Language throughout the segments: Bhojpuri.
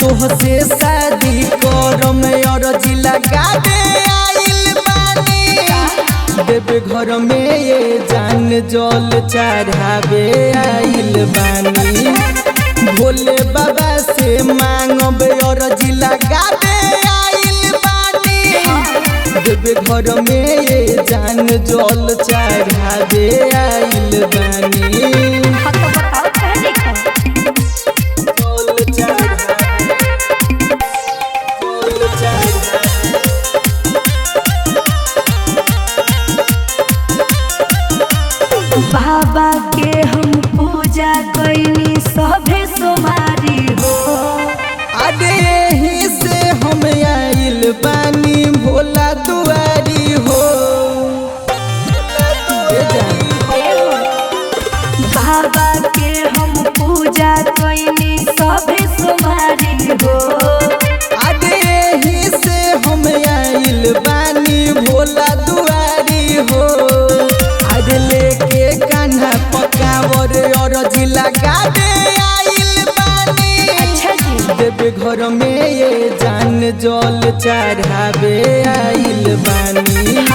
तोहसे शादी करम अर्जी लगावे आइल बानी। देवे घर में ये जान जल चढ़ावे आइल बानी। भोले बाबा से मांगब अर्जी लगावे आइल बानी। देवे घर में ये जान जल चढ़ावे आइल बानी। बाबा के हम पूजा कैनी सभे सोमारी हो। अरे यहीं से हम आइल बानी भोला दुआरी हो। बाबा के हम पूजा कैनी सभे सोमारी हो। अरे यहीं से हम आइल बानी भोला दुआरी हो। अरे लेके कान्हा पकावर अर्जी लगावे आइल बानी। अच्छा जी। देवे घर में ये जान जल चढ़ावे आइल बानी।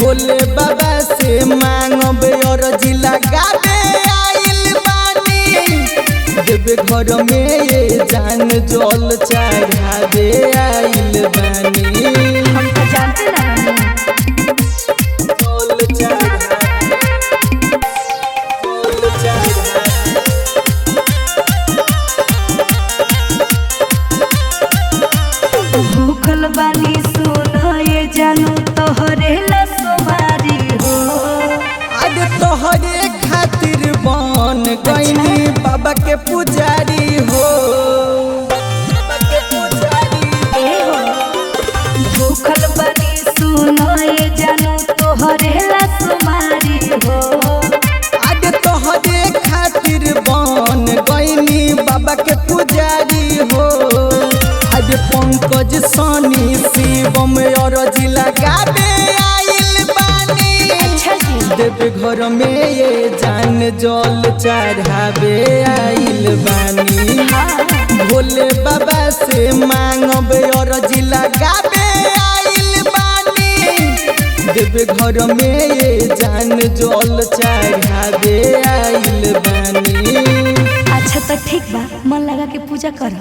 भोले बाबा से मांगब अर्जी लगावे आइल बानी। देवे घर में ये जान जल चढ़ावे आइल बानी। हम तो जानते ना भूखल बानी सुन ये जानू तोहरे ला सोमारी हो। आज तोहरे खातिर बन गईनी बाबा के पुजारी हो। भूखल बानी सुन ये जानू तोहरे ला सोमारी हो। आज तोहरे खातिर बन गईनी बाबा के पुजारी हो। आज पंकज सनी शिवम अर्जी लगावे आइल बानी। अच्छा जी। देवे घर में ये जान जल चढ़ावे आइल बानी। भोले बाबा से मांगब अर्जी लगावे आइल बानी। देवे घर में ये जान जल चढ़ावे आइल बानी। अच्छा तो ठीक बा, मन लगा के पूजा कर।